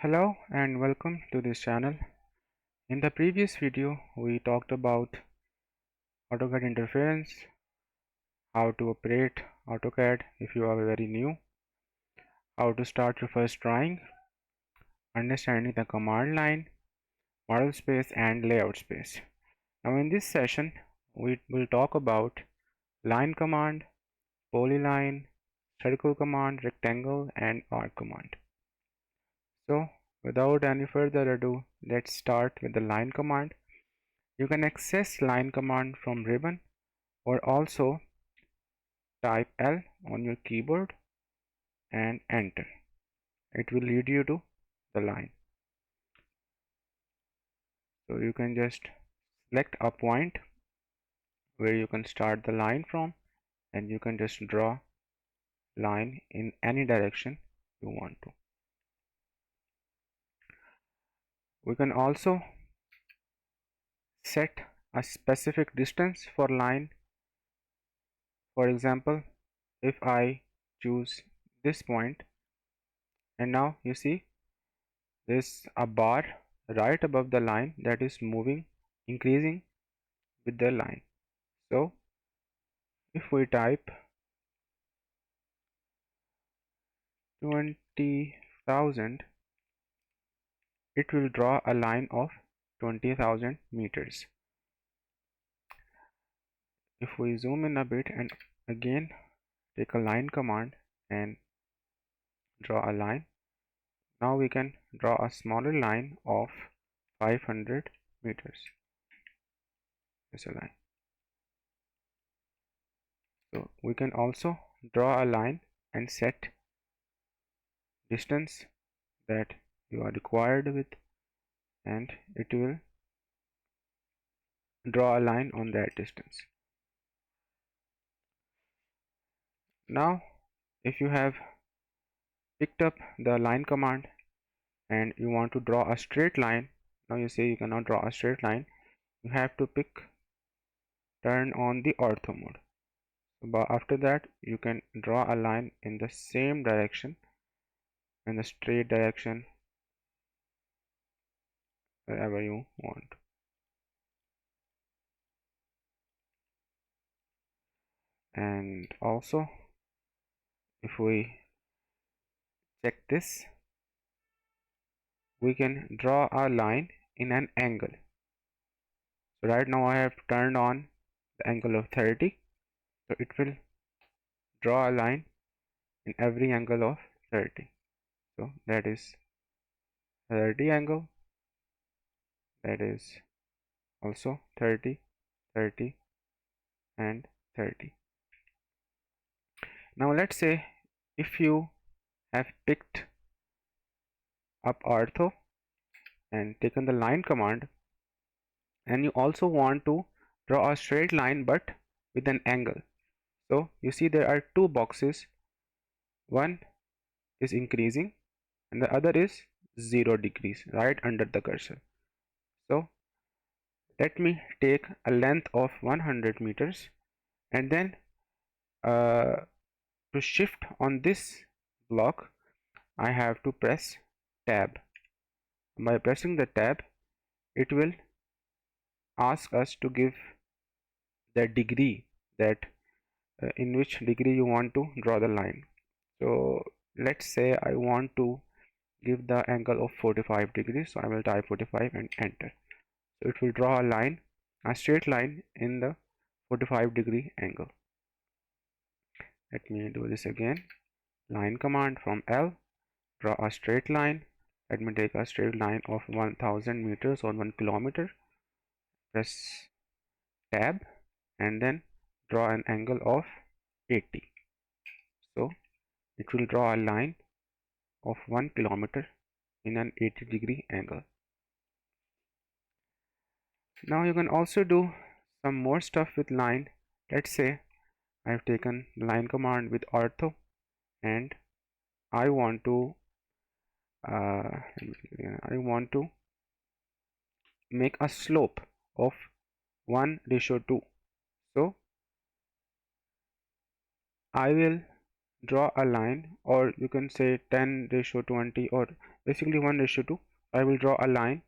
Hello and welcome to this channel. In the previous video, we talked about AutoCAD interference, how to operate AutoCAD if you are very new, how to start your first drawing, understanding the command line, model space and layout space. Now in this session, we will talk about line command, polyline, circle command, rectangle and arc command. So without any further ado, let's start with the line command. You can access line command from ribbon or also type L on your keyboard and enter. It will lead you to the line. So you can just select a point where you can start the line from and you can just draw line in any direction you want to. We can also set a specific distance for line. For example, if I choose this point and now you see there's a bar right above the line that is moving, increasing with the line. So if we type 20,000, it will draw a line of 20,000 meters. If we zoom in a bit and again take a line command and draw a line, now we can draw a smaller line of 500 meters. It's a line. So we can also draw a line and set distance that you are required with, and it will draw a line on that distance. Now if you have picked up the line command and you want to draw a straight line, now you say you cannot draw a straight line, you have to turn on the ortho mode. But after that you can draw a line in the same direction, in the straight direction, wherever you want. And also if we check this, we can draw a line in an angle. So right now I have turned on the angle of 30, so it will draw a line in every angle of 30. So that is 30 angle, that is also 30, 30 and 30. Now let's say if you have picked up ortho and taken the line command and you also want to draw a straight line but with an angle. So you see there are two boxes, one is increasing and the other is 0 degrees right under the cursor. So let me take a length of 100 meters and then to shift on this block I have to press tab. By pressing the tab, it will ask us to give the degree that in which degree you want to draw the line. So let's say I want to give the angle of 45 degrees, so I will type 45 and enter. So it will draw a line, a straight line in the 45-degree angle. Let me do this again. Line command from L, draw a straight line. Let me take a straight line of 1000 meters or 1 kilometer. Press tab and then draw an angle of 80. So it will draw a line of 1 kilometer in an 80-degree angle. Now you can also do some more stuff with line. Let's say I've taken line command with ortho and I want to make a slope of 1:2. So I will draw a line, or you can say 10:20, or basically 1:2. I will draw a line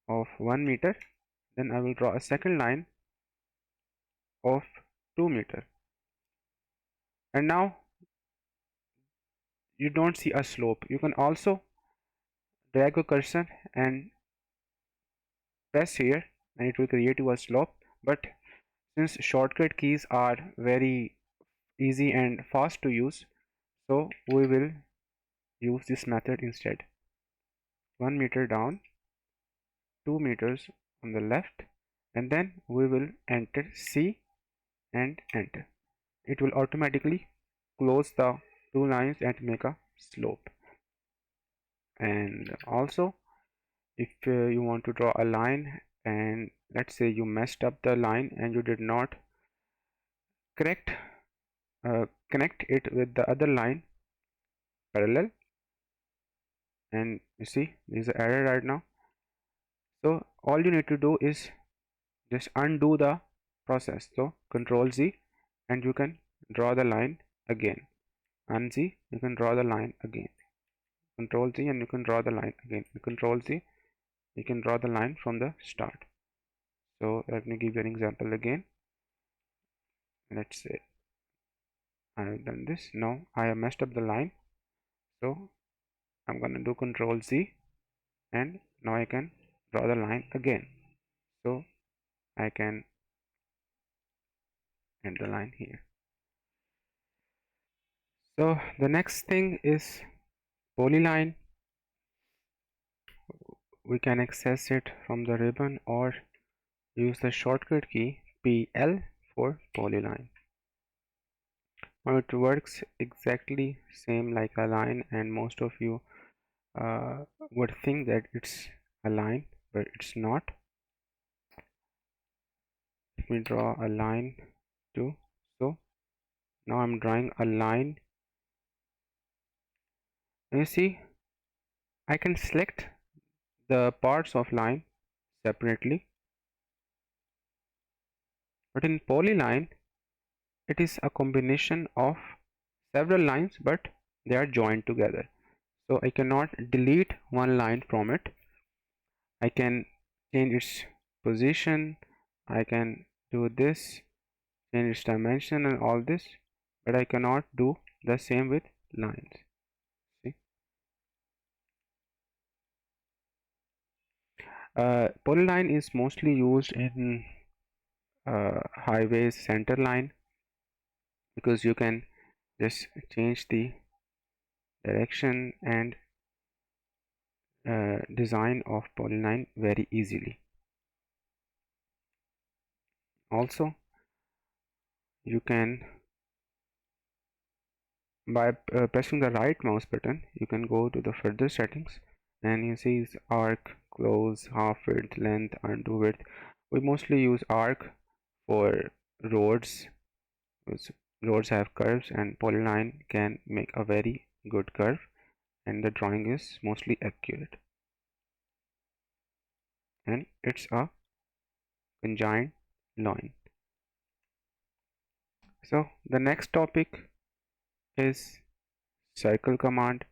of 1 meter, then I will draw a second line of 2 meter, and now you don't see a slope. You can also drag a cursor and press here, and it will create you a slope. But since shortcut keys are very easy and fast to use, so we will use this method instead. 1 meter down, 2 meters on the left, and then we will enter C and enter. It will automatically close the two lines and make a slope. And also, if you want to draw a line, and let's say you messed up the line and you did not correct connect it with the other line parallel, and you see there's an error right now. So all you need to do is just undo the process. So Control Z, and you can draw the line again. Unz, you can draw the line again. Control Z, and you can draw the line again. Control Z, you can draw the line from the start. So let me give you an example again. Let's say I have done this. Now I have messed up the line, so I'm gonna do Control Z, and now I can draw the line again. So I can end the line here. So the next thing is Polyline. We can access it from the ribbon or use the shortcut key PL for Polyline. Now it works exactly same like a line, and most of you would think that it's a line, but it's not. Let me draw a line too. So now I'm drawing a line, and you see I can select the parts of line separately, but in Polyline it is a combination of several lines, but they are joined together. So I cannot delete one line from it. I can change its position, I can do this, change its dimension and all this, but I cannot do the same with lines. See, polyline is mostly used in highways center line, because you can just change the direction and design of polyline very easily. Also, you can, by pressing the right mouse button, you can go to the further settings, and you see arc, close, half width, length, undo width. We mostly use arc for roads, because roads have curves, and polyline can make a very good curve, and the drawing is mostly accurate, and it's a conjoined line. So the next topic is circle command.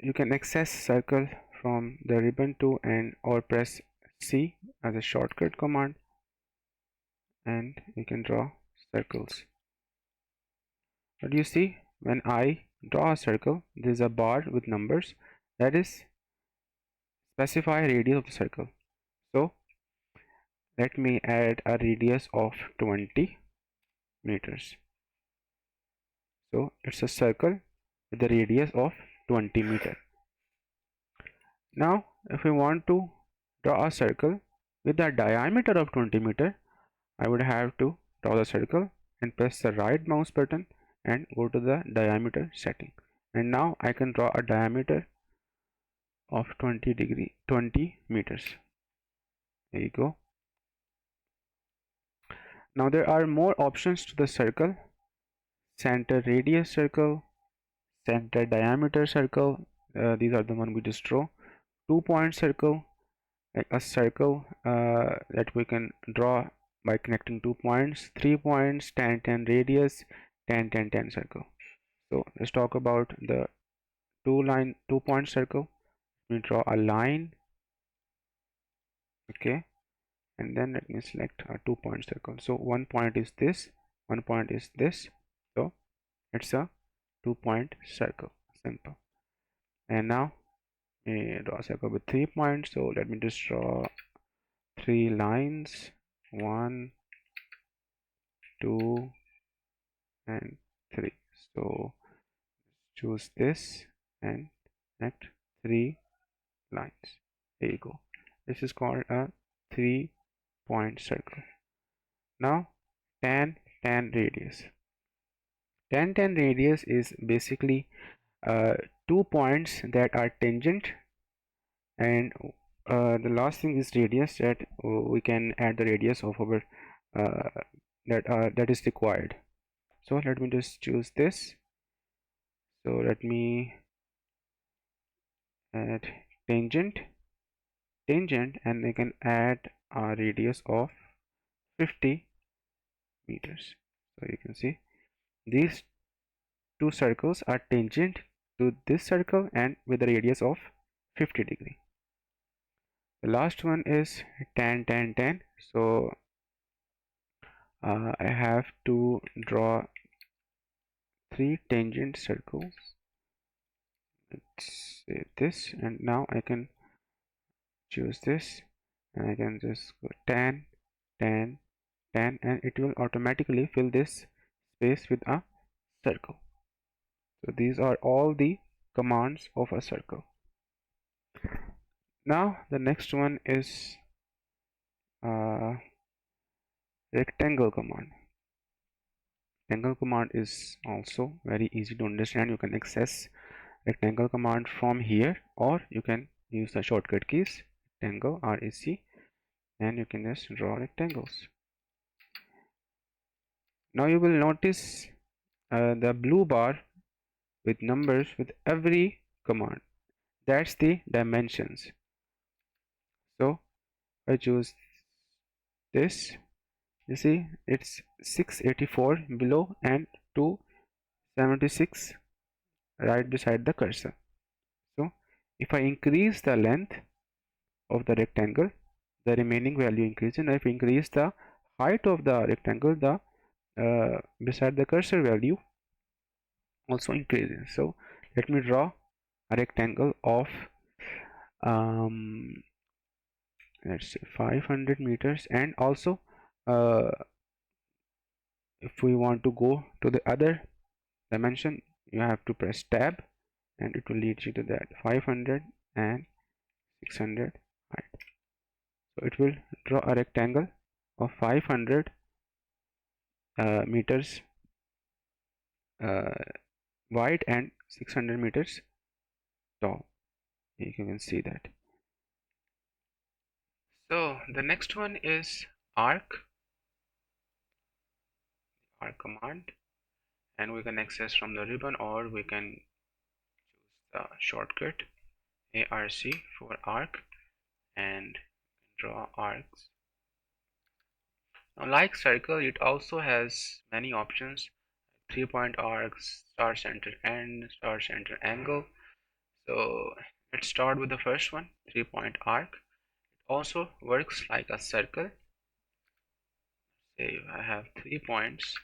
You can access circle from the ribbon tool, and or press C as a shortcut command, and you can draw circles. But you see, when I draw a circle, there is a bar with numbers, that is specify radius of the circle. So let me add a radius of 20 meters. So it's a circle with a radius of 20 meter. Now if we want to draw a circle with a diameter of 20 meter, I would have to draw the circle and press the right mouse button and go to the diameter setting, and now I can draw a diameter of 20 meters. There you go. Now there are more options to the circle: center radius circle, center diameter circle, these are the one we just draw, 2-point circle, like a circle that we can draw by connecting 2 points, 3 points, 10 10 radius, 10 10 10 circle. So let's talk about the 2 point circle. We draw a line, okay, and then let me select a 2 point circle. So one point is this, one point is this, so it's a 2 point circle, simple. And now we draw a circle with 3 points, so let me just draw 3 lines, 1, 2 and 3. So choose this and connect 3 lines. There you go. This is called a 3 point circle. Now 10 10 radius. 10 10 radius is basically 2 points that are tangent, and the last thing is radius, that we can add the radius of our that is required. So let me just choose this. So let me add tangent, and I can add a radius of 50 meters. So you can see these two circles are tangent to this circle and with a radius of 50 degree. The last one is 10 10 10. So I have to draw 3 tangent circles. Let's save this, and now I can choose this, and I can just go 10 10 10, and it will automatically fill this space with a circle. So these are all the commands of a circle. Now the next one is rectangle command. Rectangle command is also very easy to understand. You can access rectangle command from here, or you can use the shortcut keys rectangle REC, and you can just draw rectangles. Now you will notice the blue bar with numbers with every command. That's the dimensions. So I choose this. You see it's 684 below and 276 right beside the cursor. So if I increase the length of the rectangle, the remaining value increases, and if I increase the height of the rectangle, the beside the cursor value also increases. So let me draw a rectangle of um, let's say 500 meters, and also uh, if we want to go to the other dimension, you have to press tab, and it will lead you to that 500 and 600 height. So it will draw a rectangle of 500 meters uh, wide and 600 meters tall. You can see that. So the next one is arc command, and we can access from the ribbon, or we can choose the shortcut ARC for arc and draw arcs. Now, like circle, it also has many options: 3 point arcs, start center end, start center angle. So let's start with the first one, 3 point arc. It also works like a circle. Say I have 3 points,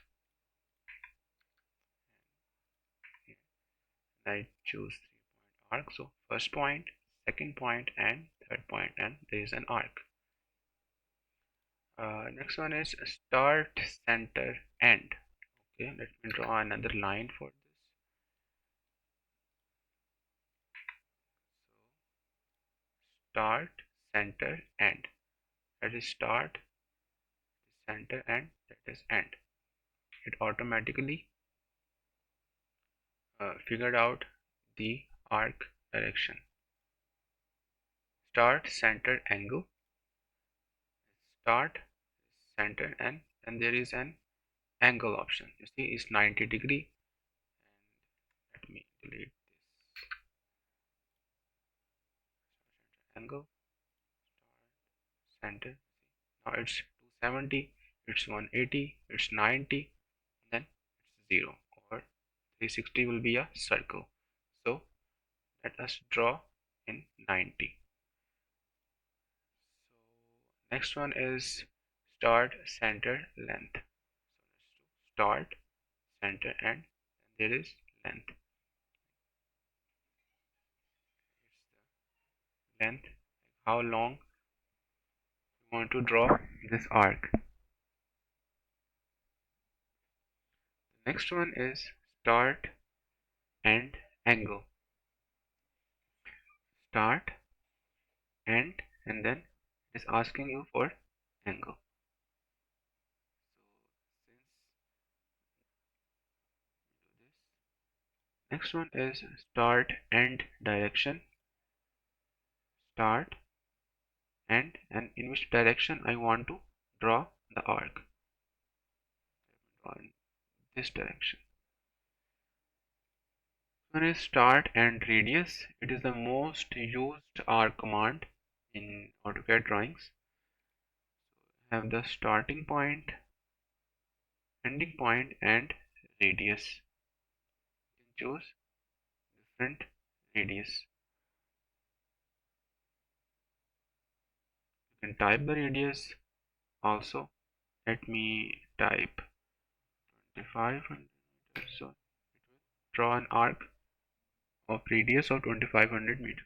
I choose 3 point arc. So first point, second point, and third point, and there is an arc. Next one is start center end. Okay, let me draw another line for this. Start center end. That is start, center, and that is end. It automatically figured out the arc direction. Start center angle, start center, and then there is an angle option. You see it's 90 degree. And let me delete this angle, center. Now it's 270. it's 180, it's 90, then it's 0, or 360 will be a circle. So let us draw in 90. So next one is start, center, length. Start, center, and there is length. Length, how long you want to draw this arc. Next one is start and angle. Start, end, and then it's asking you for angle. Next one is start, end, direction. Start, end, and in which direction I want to draw the arc. Draw in this direction. One is start and radius. It is the most used arc command in AutoCAD drawings. Have the starting point, ending point, and radius. You can choose different radius. You can type the radius also. Let me type 2500. So it will draw an arc of radius of 2500 meters.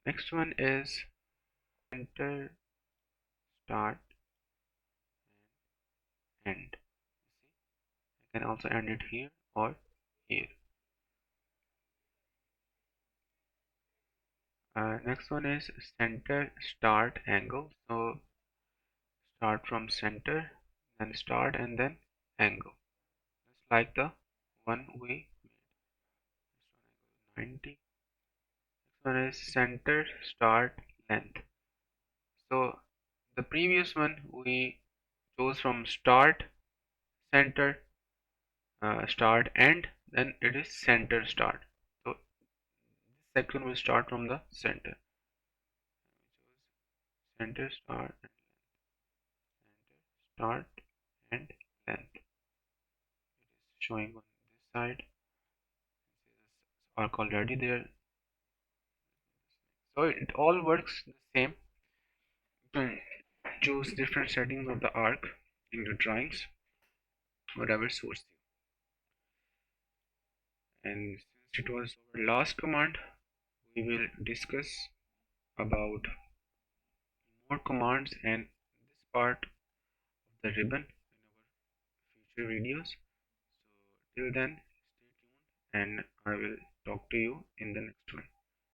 Next one is center, start, and end. I can also end it here or here. Next one is center, start, angle. So start from center, then start, and then angle. Just like the one we made. 90. Next one is center, start, length. So the previous one we chose from start, center, start, end, then it is center, start. So this section will start from the center. Center, start, start, and length. It is showing on this side. Arc already there. So it all works the same. You can choose different settings of the arc in your drawings, whatever suits you. And since it was our last command, we will discuss about more commands and this part of the ribbon in our future videos. So till then, stay tuned and I will talk to you in the next one.